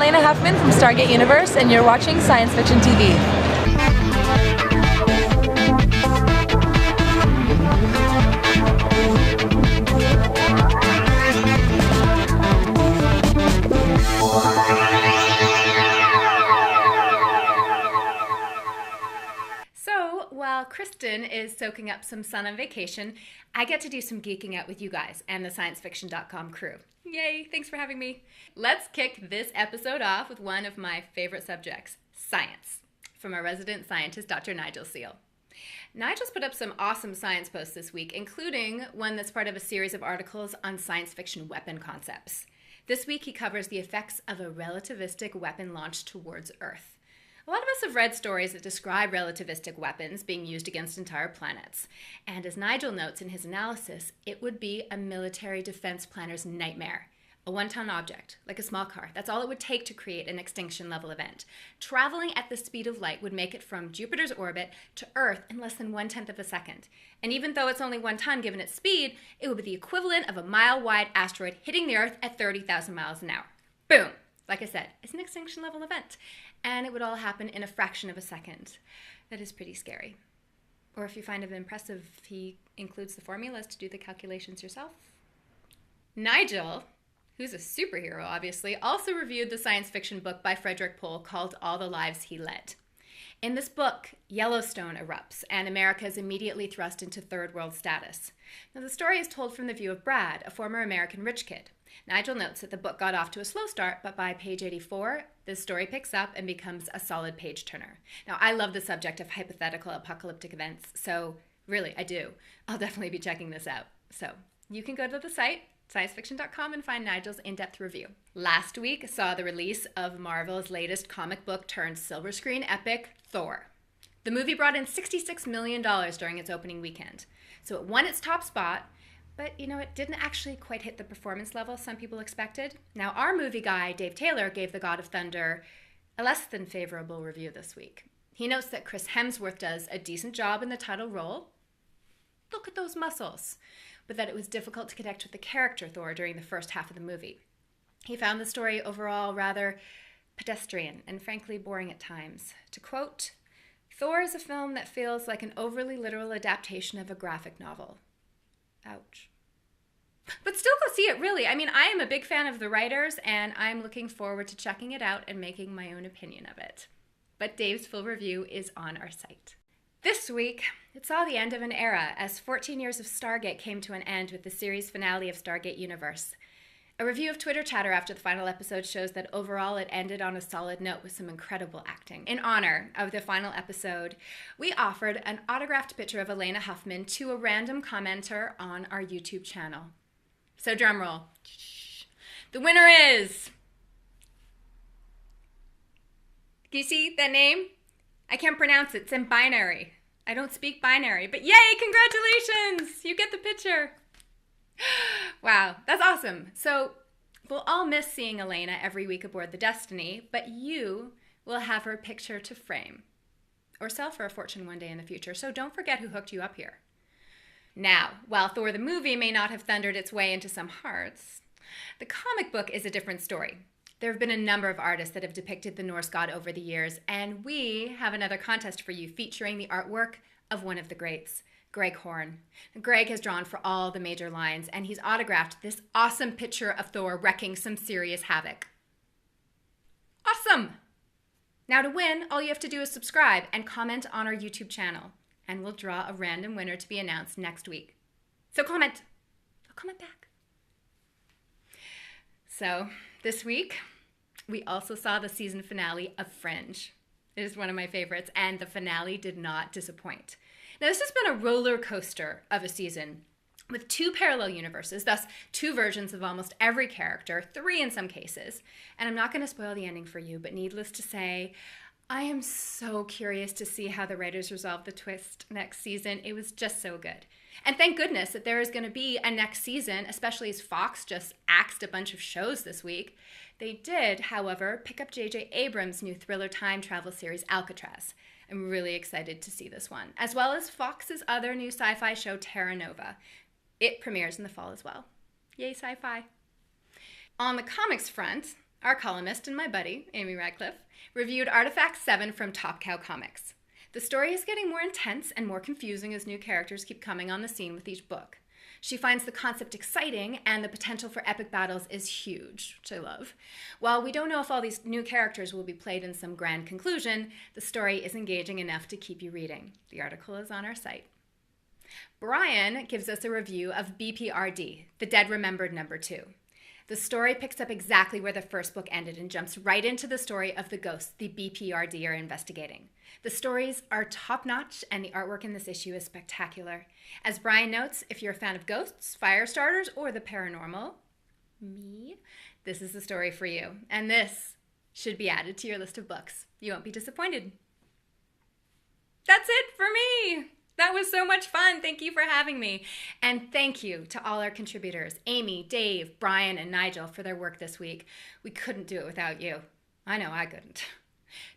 Elena Huffman from Stargate Universe, and you're watching Science Fiction TV. So, while Kristen is soaking up some sun on vacation, I get to do some geeking out with you guys and the sciencefiction.com crew. Yay, thanks for having me. Let's kick this episode off with one of my favorite subjects, science, from our resident scientist, Dr. Nigel Seal. Nigel's put up some awesome science posts this week, including one that's part of a series of articles on science fiction weapon concepts. This week he covers the effects of a relativistic weapon launched towards Earth. A lot of us have read stories that describe relativistic weapons being used against entire planets. And as Nigel notes in his analysis, it would be a military defense planner's nightmare. A one-ton object, like a small car. That's all it would take to create an extinction-level event. Traveling at the speed of light would make it from Jupiter's orbit to Earth in less than 1/10 of a second. And even though it's only 1 ton given its speed, it would be the equivalent of a mile-wide asteroid hitting the Earth at 30,000 miles an hour. Boom! Like I said, it's an extinction-level event. And it would all happen in a fraction of a second. That is pretty scary. Or if you find it impressive, he includes the formulas to do the calculations yourself. Nigel, who's a superhero obviously, also reviewed the science fiction book by Frederick Pohl called All the Lives He Led. In this book, Yellowstone erupts, and America is immediately thrust into third world status. Now, the story is told from the view of Brad, a former American rich kid. Nigel notes that the book got off to a slow start, but by page 84, the story picks up and becomes a solid page-turner. Now, I love the subject of hypothetical apocalyptic events, so really, I do. I'll definitely be checking this out. So, you can go to the site, sciencefiction.com, and find Nigel's in-depth review. Last week saw the release of Marvel's latest comic book turned silver screen epic, Thor. The movie brought in $66 million during its opening weekend. So it won its top spot, but, it didn't actually quite hit the performance level some people expected. Now, our movie guy, Dave Taylor, gave The God of Thunder a less than favorable review this week. He notes that Chris Hemsworth does a decent job in the title role. Look at those muscles. But that it was difficult to connect with the character Thor during the first half of the movie. He found the story overall rather pedestrian and frankly boring at times. To quote, "Thor is a film that feels like an overly literal adaptation of a graphic novel." Ouch. But still go see it, really. I am a big fan of the writers, and I'm looking forward to checking it out and making my own opinion of it. But Dave's full review is on our site. This week, it saw the end of an era as 14 years of Stargate came to an end with the series finale of Stargate Universe. A review of Twitter chatter after the final episode shows that overall it ended on a solid note with some incredible acting. In honor of the final episode, we offered an autographed picture of Elena Huffman to a random commenter on our YouTube channel. So drumroll. The winner is... Can you see that name? I can't pronounce it. It's in binary. I don't speak binary, but yay, congratulations! You get the picture. Wow, that's awesome. So we'll all miss seeing Elena every week aboard the Destiny, but you will have her picture to frame or sell for a fortune one day in the future. So don't forget who hooked you up here. Now, while Thor the movie may not have thundered its way into some hearts, the comic book is a different story. There have been a number of artists that have depicted the Norse god over the years, and we have another contest for you featuring the artwork of one of the greats, Greg Horn. Greg has drawn for all the major lines, and he's autographed this awesome picture of Thor wrecking some serious havoc. Awesome! Now to win, all you have to do is subscribe and comment on our YouTube channel, and we'll draw a random winner to be announced next week. So comment. I'll comment back. So, this week, we also saw the season finale of Fringe. It is one of my favorites, and the finale did not disappoint. Now, this has been a roller coaster of a season with 2 parallel universes, thus 2 versions of almost every character, 3 in some cases. And I'm not going to spoil the ending for you, but needless to say, I am so curious to see how the writers resolve the twist next season. It was just so good. And thank goodness that there is going to be a next season, especially as Fox just axed a bunch of shows this week. They did, however, pick up J.J. Abrams' new thriller time travel series, Alcatraz. I'm really excited to see this one, as well as Fox's other new sci-fi show, Terra Nova. It premieres in the fall as well. Yay, sci-fi. On the comics front, our columnist and my buddy, Amy Radcliffe, reviewed Artifact 7 from Top Cow Comics. The story is getting more intense and more confusing as new characters keep coming on the scene with each book. She finds the concept exciting, and the potential for epic battles is huge, which I love. While we don't know if all these new characters will be played in some grand conclusion, the story is engaging enough to keep you reading. The article is on our site. Brian gives us a review of BPRD, The Dead Remembered #2. The story picks up exactly where the first book ended and jumps right into the story of the ghosts the BPRD are investigating. The stories are top-notch, and the artwork in this issue is spectacular. As Brian notes, if you're a fan of ghosts, fire starters, or the paranormal, me, this is the story for you. And this should be added to your list of books. You won't be disappointed. That's it for me. That was so much fun. Thank you for having me. And thank you to all our contributors, Amy, Dave, Brian, and Nigel, for their work this week. We couldn't do it without you. I know I couldn't.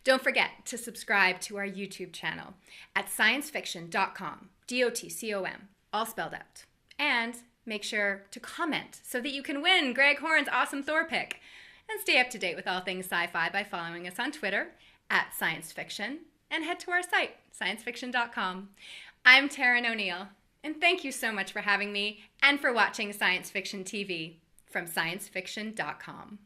Don't forget to subscribe to our YouTube channel at sciencefiction.com, DOTCOM, all spelled out. And make sure to comment so that you can win Greg Horn's awesome Thor pick. And stay up to date with all things sci-fi by following us on Twitter at sciencefiction, and head to our site, sciencefiction.com. I'm Taryn O'Neill, and thank you so much for having me and for watching Science Fiction TV from sciencefiction.com.